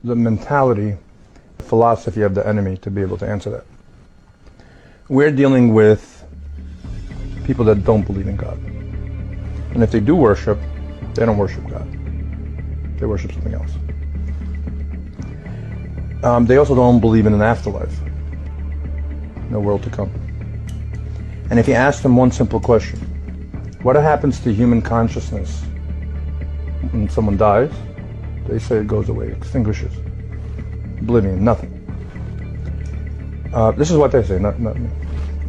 the mentality, the philosophy of the enemy to be able to answer that. We're dealing with people that don't believe in God. And if they do worship, they don't worship God. They worship something else. They also don't believe in an afterlife, no world to come. And if you ask them one simple question, what happens to human consciousness when someone dies? They say it goes away, extinguishes. Oblivion, nothing. This is what they say, not me.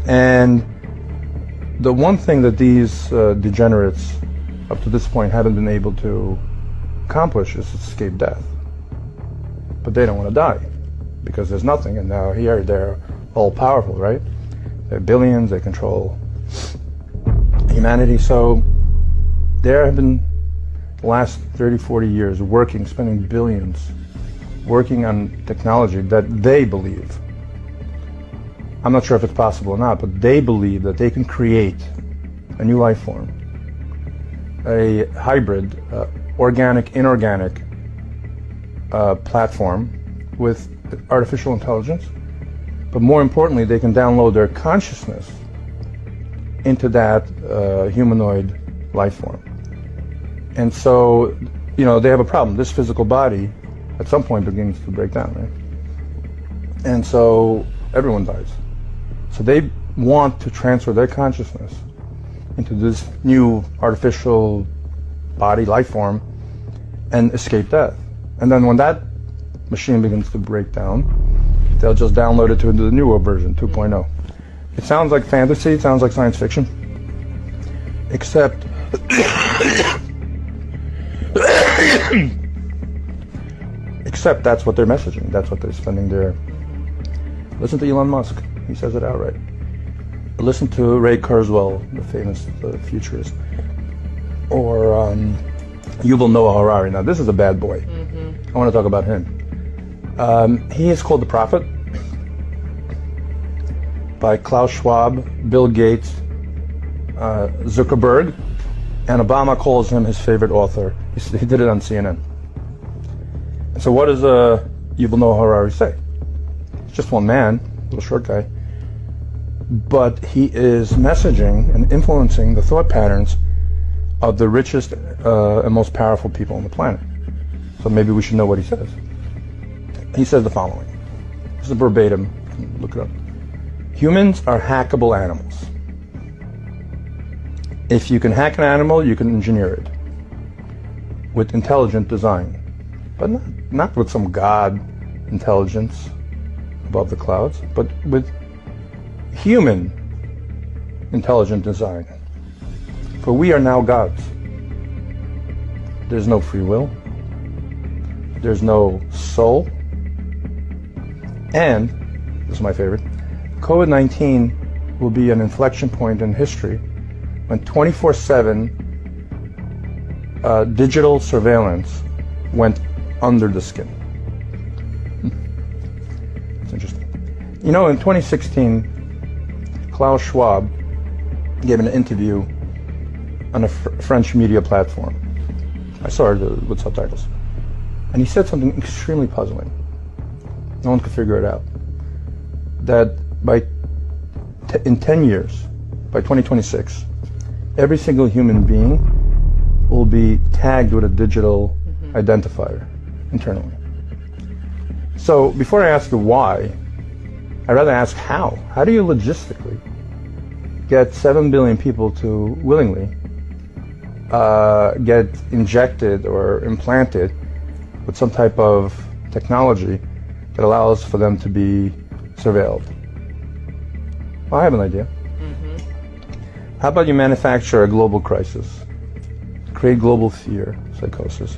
And the one thing that these degenerates up to this point haven't been able to accomplish is escape death. But they don't want to die because there's nothing, and now here they're all powerful, right? They're billions, they control humanity. So there have been the last 30, 40 years working, spending billions, working on technology that they believe, I'm not sure if it's possible or not, but they believe that they can create a new life form, a hybrid, organic, inorganic platform with artificial intelligence. But more importantly, they can download their consciousness into that humanoid life form. And so, you know, they have a problem. This physical body at some point begins to break down, right? And so everyone dies. So they want to transfer their consciousness into this new artificial body, life form, and escape death. And then when that machine begins to break down, they'll just download it to the newer version, 2.0. It sounds like fantasy, it sounds like science fiction, except except that's what they're messaging, that's what they're spending their... Listen to Elon Musk, he says it outright. Listen to Ray Kurzweil, the famous futurist, or Yuval Noah Harari. Now this is a bad boy. I want to talk about him. He is called the Prophet by Klaus Schwab, Bill Gates, Zuckerberg, and Obama calls him his favorite author. He did it on CNN. So what does Yuval Noah Harari say? It's just one man, little short guy, but he is messaging and influencing the thought patterns of the richest and most powerful people on the planet. So maybe we should know what he says. He says the following. This is verbatim. Look it up. Humans are hackable animals. If you can hack an animal, you can engineer it with intelligent design, but not with some god intelligence above the clouds, but with human intelligent design. For we are now gods. There's no free will. There's no soul. And, this is my favorite, COVID-19 will be an inflection point in history when 24/7 digital surveillance went under the skin. It's interesting. You know, in 2016, Klaus Schwab gave an interview on a French media platform. I saw it with subtitles. And he said something extremely puzzling. No one could figure it out. That in 10 years, by 2026, every single human being will be tagged with a digital identifier internally. So before I ask you why, I'd rather ask how. How do you logistically get 7 billion people to willingly get injected or implanted with some type of technology that allows for them to be surveilled? Well, I have an idea. How about you manufacture a global crisis, create global fear, psychosis,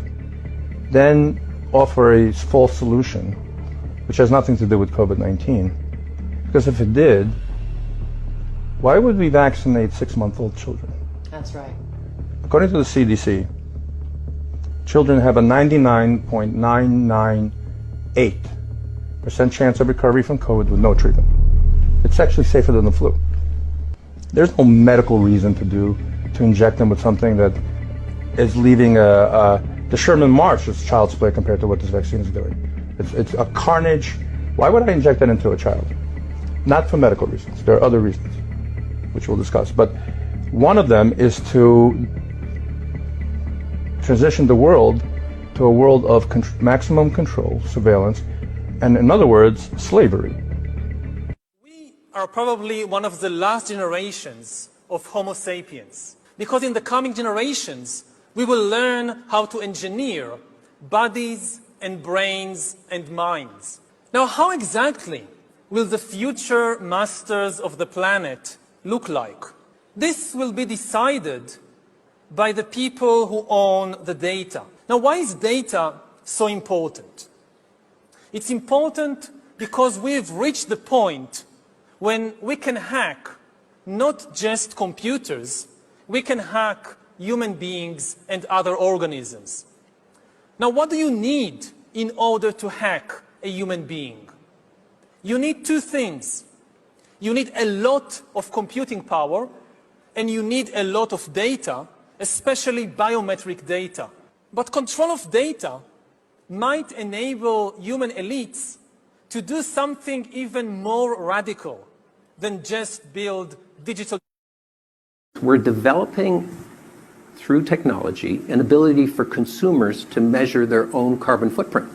then offer a false solution, which has nothing to do with COVID-19. Because if it did, why would we vaccinate 6-month-old children? That's right. According to the CDC, children have a 99.998% chance of recovery from COVID with no treatment. It's actually safer than the flu. There's no medical reason to inject them with something that is leaving the Sherman March is child's play compared to what this vaccine is doing. It's a carnage. Why would I inject that into a child? Not for medical reasons. There are other reasons, which we'll discuss. But one of them is to transition the world to a world of maximum control, surveillance, and in other words, slavery. We are probably one of the last generations of Homo sapiens, because in the coming generations, we will learn how to engineer bodies and brains and minds. Now, how exactly will the future masters of the planet look like? This will be decided by the people who own the data. Now, why is data so important? It's important because we've reached the point when we can hack not just computers, we can hack human beings and other organisms. Now, what do you need in order to hack a human being? You need two things. You need a lot of computing power, and you need a lot of data, especially biometric data. But control of data might enable human elites to do something even more radical than just build digital. We're developing, through technology, an ability for consumers to measure their own carbon footprint.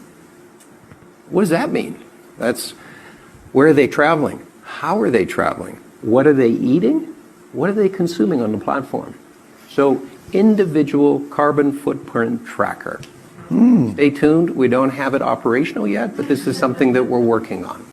What does that mean? That's where are they traveling? How are they traveling? What are they eating? What are they consuming on the platform? So, individual carbon footprint tracker. Stay tuned. We don't have it operational yet, but this is something that we're working on.